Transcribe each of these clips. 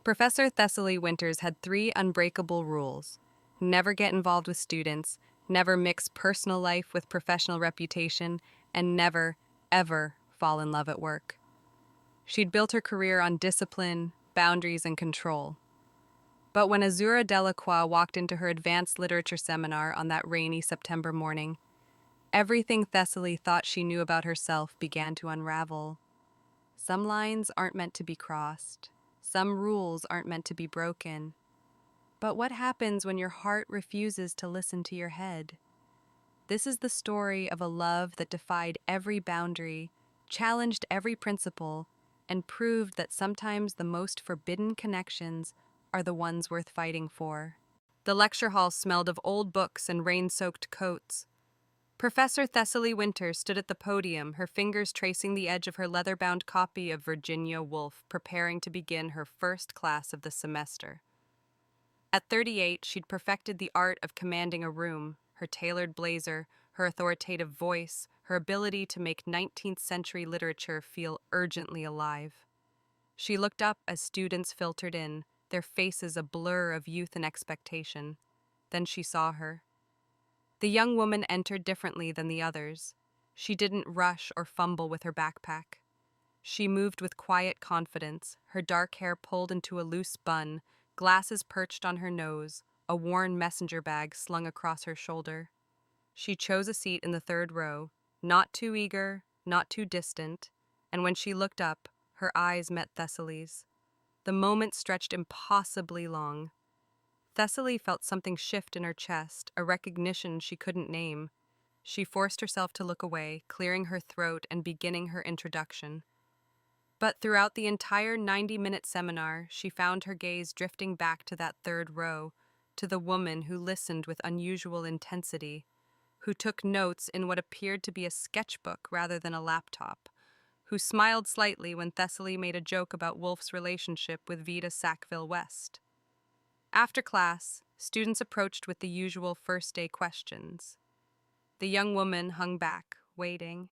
Professor Thessaly Winters had three unbreakable rules: never get involved with students, never mix personal life with professional reputation, and never, ever fall in love at work. She'd built her career on discipline, boundaries, and control. But when Azura Delacroix walked into her advanced literature seminar on that rainy September morning, everything Thessaly thought she knew about herself began to unravel. Some lines aren't meant to be crossed. Some rules aren't meant to be broken. But what happens when your heart refuses to listen to your head? This is the story of a love that defied every boundary, challenged every principle, and proved that sometimes the most forbidden connections are the ones worth fighting for. The lecture hall smelled of old books and rain-soaked coats. Professor Thessaly Winters stood at the podium, her fingers tracing the edge of her leather-bound copy of Virginia Woolf, preparing to begin her first class of the semester. At 38, she'd perfected the art of commanding a room, her tailored blazer, her authoritative voice, her ability to make 19th century literature feel urgently alive. She looked up as students filtered in, their faces a blur of youth and expectation. Then she saw her. The young woman entered differently than the others. She didn't rush or fumble with her backpack. She moved with quiet confidence, her dark hair pulled into a loose bun, glasses perched on her nose, a worn messenger bag slung across her shoulder. She chose a seat in the third row, not too eager, not too distant, and when she looked up, her eyes met Thessaly's. The moment stretched impossibly long. Thessaly felt something shift in her chest, a recognition she couldn't name. She forced herself to look away, clearing her throat and beginning her introduction. But throughout the entire 90-minute seminar, she found her gaze drifting back to that third row, to the woman who listened with unusual intensity, who took notes in what appeared to be a sketchbook rather than a laptop, who smiled slightly when Thessaly made a joke about Wolfe's relationship with Vida Sackville West. After class, students approached with the usual first-day questions. The young woman hung back, waiting.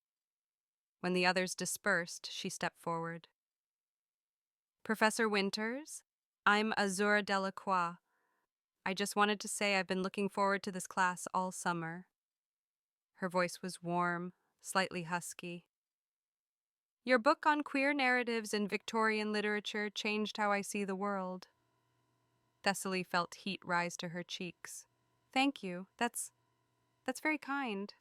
When the others dispersed, she stepped forward. "Professor Winters, I'm Azura Delacroix. I just wanted to say I've been looking forward to this class all summer." Her voice was warm, slightly husky. "Your book on queer narratives in Victorian literature changed how I see the world." Thessaly felt heat rise to her cheeks. "Thank you. That's very kind."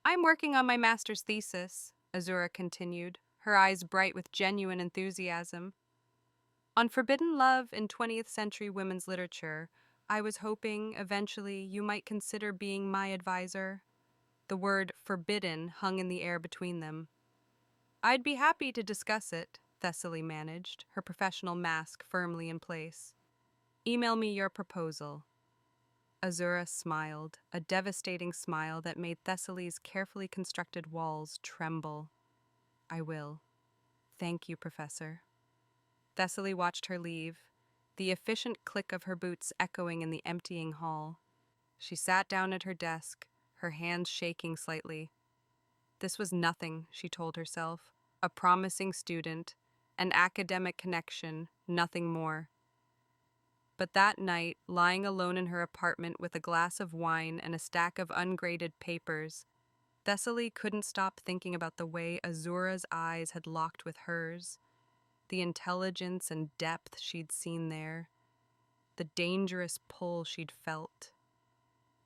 "I'm working on my master's thesis," Azura continued, her eyes bright with genuine enthusiasm. "On forbidden love in 20th century women's literature. I was hoping, eventually, you might consider being my advisor." The word forbidden hung in the air between them. "I'd be happy to discuss it," Thessaly managed, her professional mask firmly in place. "Email me your proposal." Azura smiled, a devastating smile that made Thessaly's carefully constructed walls tremble. "I will. Thank you, Professor." Thessaly watched her leave, the efficient click of her boots echoing in the emptying hall. She sat down at her desk, her hands shaking slightly. This was nothing, she told herself. A promising student, an academic connection, nothing more. But that night, lying alone in her apartment with a glass of wine and a stack of ungraded papers, Thessaly couldn't stop thinking about the way Azura's eyes had locked with hers, the intelligence and depth she'd seen there, the dangerous pull she'd felt.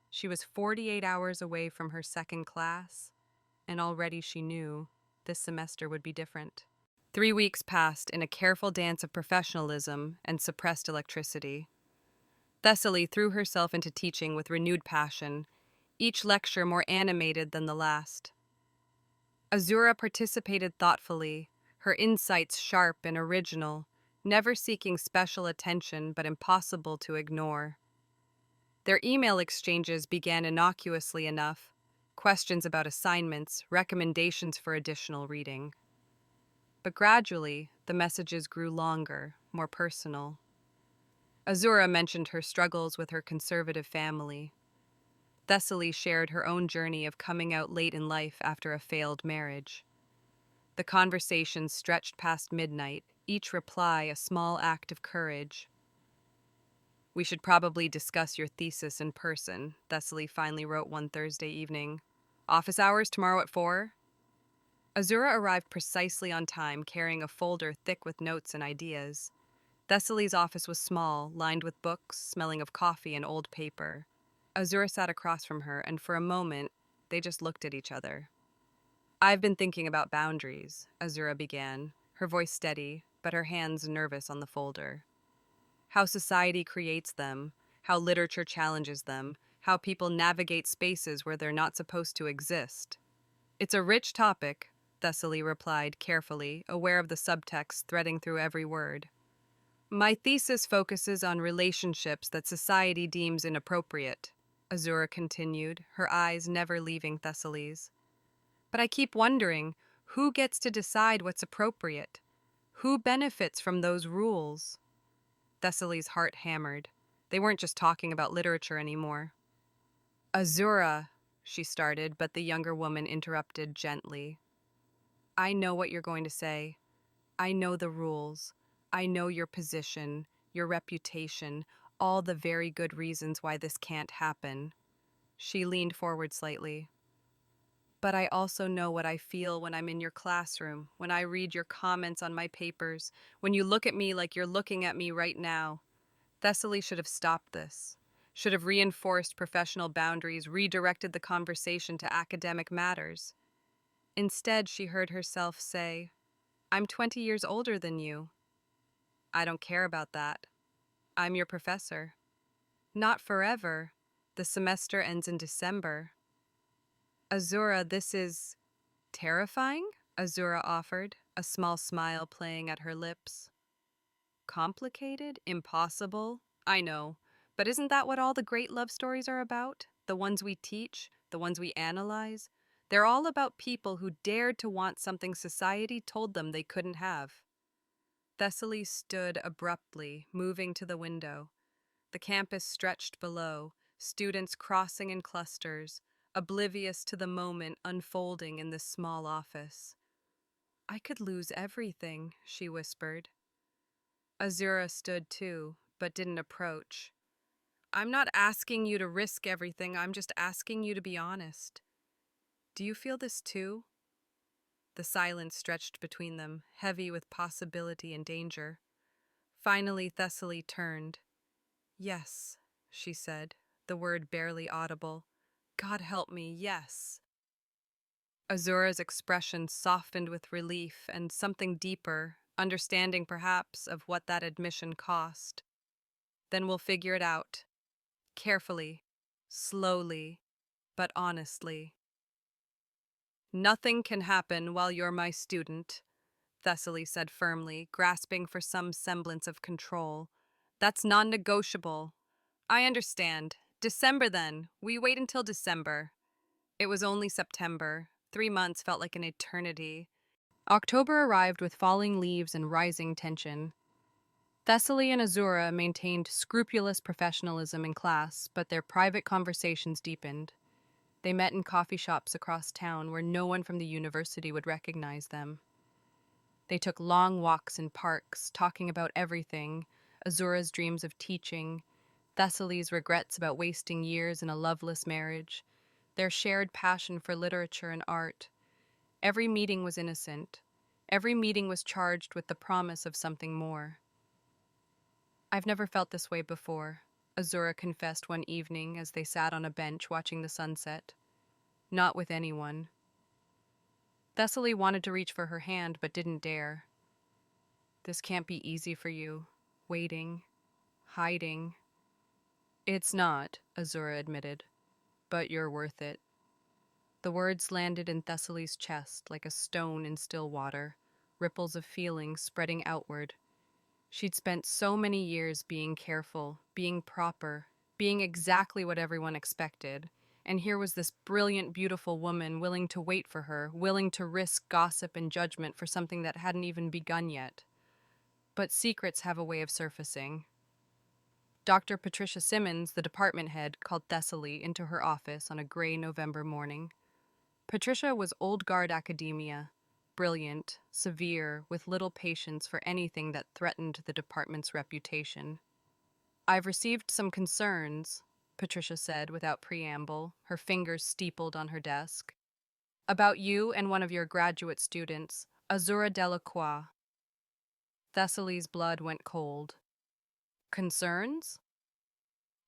She was 48 hours away from her second class, and already she knew this semester would be different. 3 weeks passed in a careful dance of professionalism and suppressed electricity. Thessaly threw herself into teaching with renewed passion, each lecture more animated than the last. Azura participated thoughtfully, her insights sharp and original, never seeking special attention but impossible to ignore. Their email exchanges began innocuously enough, questions about assignments, recommendations for additional reading. But gradually, the messages grew longer, more personal. Azura mentioned her struggles with her conservative family. Thessaly shared her own journey of coming out late in life after a failed marriage. The conversation stretched past midnight, each reply a small act of courage. We should probably discuss your thesis in person, Thessaly finally wrote one Thursday evening. Office hours tomorrow at 4? Azura arrived precisely on time, carrying a folder thick with notes and ideas. Thessaly's office was small, lined with books, smelling of coffee and old paper. Azura sat across from her, and for a moment, they just looked at each other. I've been thinking about boundaries, Azura began, her voice steady, but her hands nervous on the folder. How society creates them, how literature challenges them, how people navigate spaces where they're not supposed to exist. It's a rich topic, Thessaly replied carefully, aware of the subtext threading through every word. My thesis focuses on relationships that society deems inappropriate, Azura continued, her eyes never leaving Thessaly's. But I keep wondering, who gets to decide what's appropriate? Who benefits from those rules? Thessaly's heart hammered. They weren't just talking about literature anymore. Azura, she started, but the younger woman interrupted gently. I know what you're going to say. I know the rules. I know your position, your reputation, all the very good reasons why this can't happen. She leaned forward slightly. But I also know what I feel when I'm in your classroom, when I read your comments on my papers, when you look at me like you're looking at me right now. Thessaly should have stopped this, should have reinforced professional boundaries, redirected the conversation to academic matters. Instead, she heard herself say, I'm 20 years older than you. I don't care about that. I'm your professor. Not forever. The semester ends in December. Azura, this is terrifying, Azura offered, a small smile playing at her lips. Complicated? Impossible? I know. But isn't that what all the great love stories are about? The ones we teach, the ones we analyze? They're all about people who dared to want something society told them they couldn't have. Thessaly stood abruptly, moving to the window. The campus stretched below, students crossing in clusters, oblivious to the moment unfolding in this small office. I could lose everything, she whispered. Azura stood too, but didn't approach. I'm not asking you to risk everything, I'm just asking you to be honest. Do you feel this too? The silence stretched between them, heavy with possibility and danger. Finally, Thessaly turned. Yes, she said, the word barely audible. God help me, yes. Azura's expression softened with relief and something deeper, understanding perhaps of what that admission cost. Then we'll figure it out. Carefully, slowly, but honestly. Nothing can happen while you're my student, Thessaly said firmly, grasping for some semblance of control. That's non-negotiable. I understand. December then. We wait until December. It was only September. 3 months felt like an eternity. October arrived with falling leaves and rising tension. Thessaly and Azura maintained scrupulous professionalism in class, but their private conversations deepened. They met in coffee shops across town where no one from the university would recognize them. They took long walks in parks, talking about everything, Azura's dreams of teaching, Thessaly's regrets about wasting years in a loveless marriage, their shared passion for literature and art. Every meeting was innocent. Every meeting was charged with the promise of something more. I've never felt this way before, Azura confessed one evening as they sat on a bench watching the sunset. Not with anyone. Thessaly wanted to reach for her hand but didn't dare. This can't be easy for you. Waiting. Hiding. It's not, Azura admitted. But you're worth it. The words landed in Thessaly's chest like a stone in still water, ripples of feeling spreading outward. She'd spent so many years being careful, being proper, being exactly what everyone expected. And here was this brilliant, beautiful woman willing to wait for her, willing to risk gossip and judgment for something that hadn't even begun yet. But secrets have a way of surfacing. Dr. Patricia Simmons, the department head, called Thessaly into her office on a gray November morning. Patricia was old guard academia, brilliant, severe, with little patience for anything that threatened the department's reputation. "I've received some concerns," Patricia said without preamble, her fingers steepled on her desk, "about you and one of your graduate students, Azura Delacroix." Thessaly's blood went cold. "Concerns?"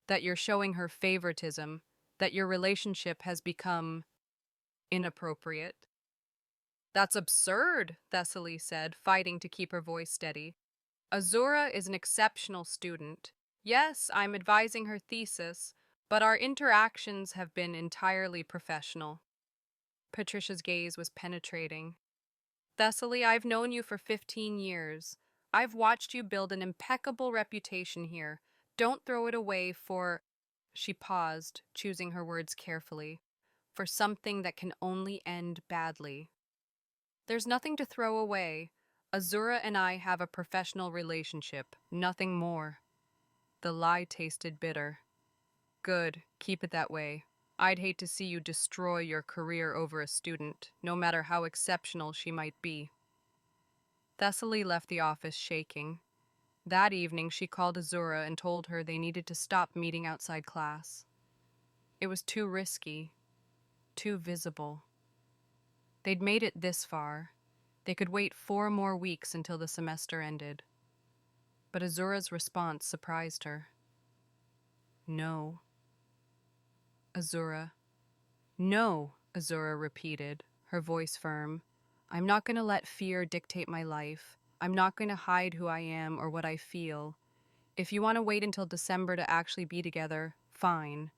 "That you're showing her favoritism, that your relationship has become inappropriate." "That's absurd," Thessaly said, fighting to keep her voice steady. "Azura is an exceptional student. Yes, I'm advising her thesis, but our interactions have been entirely professional." Patricia's gaze was penetrating. "Thessaly, I've known you for 15 years. I've watched you build an impeccable reputation here. Don't throw it away for—" She paused, choosing her words carefully. "For something that can only end badly." "There's nothing to throw away. Azura and I have a professional relationship, nothing more." The lie tasted bitter. "Good, keep it that way. I'd hate to see you destroy your career over a student, no matter how exceptional she might be." Thessaly left the office shaking. That evening, she called Azura and told her they needed to stop meeting outside class. It was too risky, too visible. They'd made it this far. They could wait 4 more weeks until the semester ended. But Azura's response surprised her. "No." "Azura." "No," Azura repeated, her voice firm. "I'm not going to let fear dictate my life. I'm not going to hide who I am or what I feel. If you want to wait until December to actually be together, fine.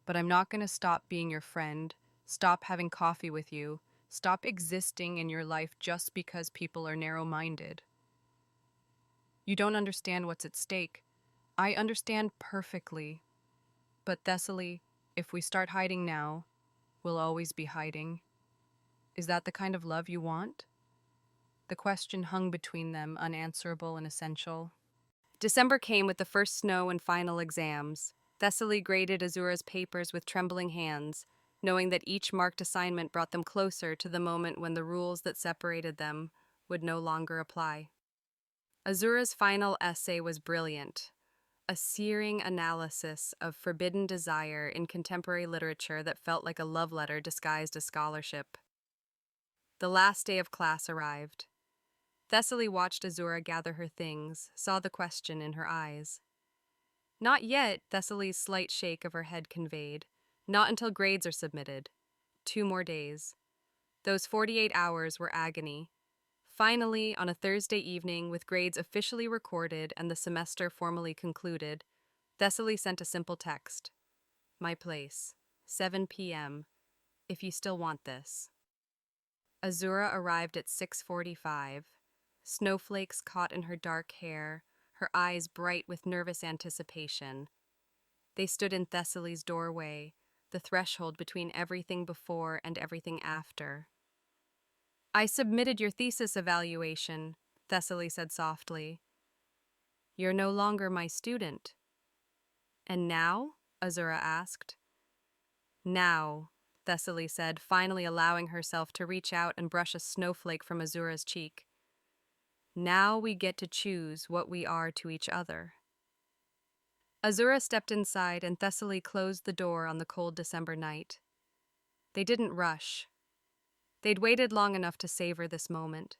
But I'm not going to stop being your friend, stop having coffee with you, stop existing in your life just because people are narrow-minded." "You don't understand what's at stake." "I understand perfectly. But Thessaly, if we start hiding now, we'll always be hiding. Is that the kind of love you want?" The question hung between them, unanswerable and essential. December came with the first snow and final exams. Thessaly graded Azura's papers with trembling hands, knowing that each marked assignment brought them closer to the moment when the rules that separated them would no longer apply. Azura's final essay was brilliant, a searing analysis of forbidden desire in contemporary literature that felt like a love letter disguised as scholarship. The last day of class arrived. Thessaly watched Azura gather her things, saw the question in her eyes. "Not yet," Thessaly's slight shake of her head conveyed. "Not until grades are submitted. 2 more days." Those 48 hours were agony. Finally, on a Thursday evening, with grades officially recorded and the semester formally concluded, Thessaly sent a simple text. "My place, 7 p.m., if you still want this." Azura arrived at 6:45. Snowflakes caught in her dark hair, her eyes bright with nervous anticipation. They stood in Thessaly's doorway, the threshold between everything before and everything after. "I submitted your thesis evaluation," Thessaly said softly. "You're no longer my student." "And now?" Azura asked. "Now," Thessaly said, finally allowing herself to reach out and brush a snowflake from Azura's cheek. "Now we get to choose what we are to each other." Azura stepped inside and Thessaly closed the door on the cold December night. They didn't rush. They'd waited long enough to savor this moment.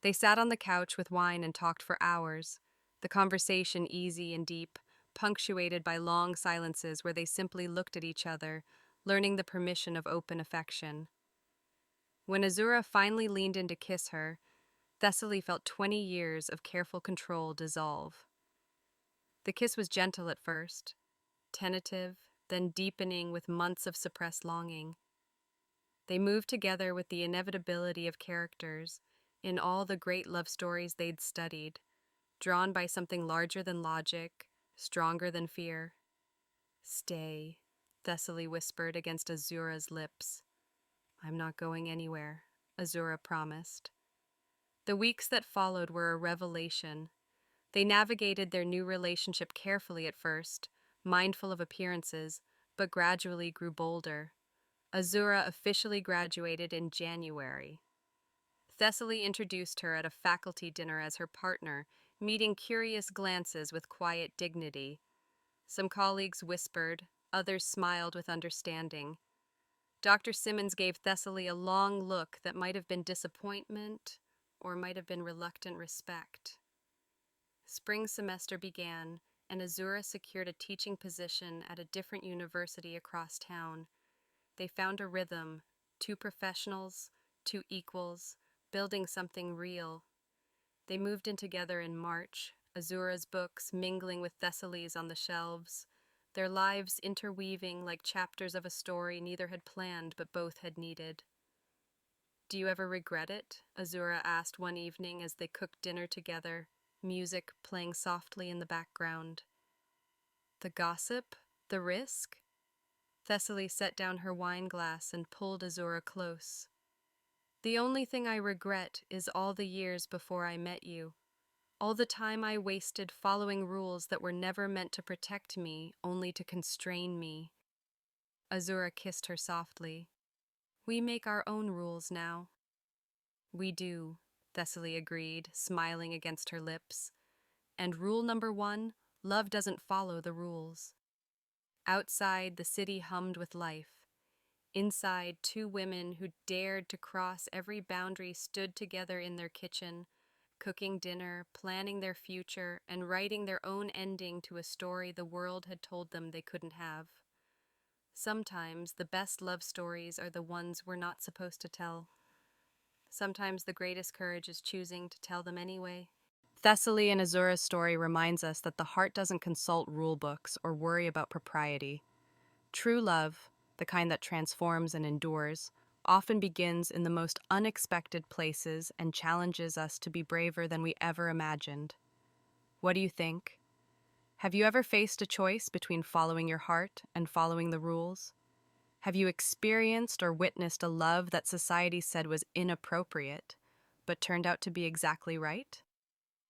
They sat on the couch with wine and talked for hours, the conversation easy and deep, punctuated by long silences where they simply looked at each other, learning the permission of open affection. When Azura finally leaned in to kiss her, Thessaly felt 20 years of careful control dissolve. The kiss was gentle at first, tentative, then deepening with months of suppressed longing. They moved together with the inevitability of characters in all the great love stories they'd studied, drawn by something larger than logic, stronger than fear. "Stay," Thessaly whispered against Azura's lips. "I'm not going anywhere," Azura promised. The weeks that followed were a revelation. They navigated their new relationship carefully at first, mindful of appearances, but gradually grew bolder. Azura officially graduated in January. Thessaly introduced her at a faculty dinner as her partner, meeting curious glances with quiet dignity. Some colleagues whispered, others smiled with understanding. Dr. Simmons gave Thessaly a long look that might have been disappointment or might have been reluctant respect. Spring semester began, and Azura secured a teaching position at a different university across town. They found a rhythm, two professionals, two equals, building something real. They moved in together in March, Azura's books mingling with Thessaly's on the shelves, their lives interweaving like chapters of a story neither had planned but both had needed. "Do you ever regret it?" Azura asked one evening as they cooked dinner together, music playing softly in the background. "The gossip? The risk?" Thessaly set down her wine glass and pulled Azura close. "The only thing I regret is all the years before I met you. All the time I wasted following rules that were never meant to protect me, only to constrain me." Azura kissed her softly. "We make our own rules now." "We do," Thessaly agreed, smiling against her lips. "And rule number one, love doesn't follow the rules." Outside, the city hummed with life. Inside, two women who dared to cross every boundary stood together in their kitchen, cooking dinner, planning their future, and writing their own ending to a story the world had told them they couldn't have. Sometimes the best love stories are the ones we're not supposed to tell. Sometimes the greatest courage is choosing to tell them anyway. Thessaly and Azura's story reminds us that the heart doesn't consult rule books or worry about propriety. True love, the kind that transforms and endures, often begins in the most unexpected places and challenges us to be braver than we ever imagined. What do you think? Have you ever faced a choice between following your heart and following the rules? Have you experienced or witnessed a love that society said was inappropriate, but turned out to be exactly right?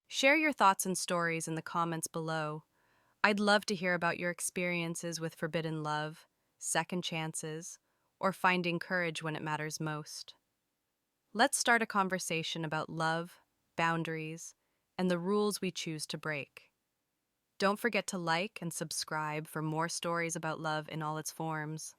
Share your thoughts and stories in the comments below. I'd love to hear about your experiences with forbidden love, second chances, or finding courage when it matters most. Let's start a conversation about love, boundaries, and the rules we choose to break. Don't forget to like and subscribe for more stories about love in all its forms.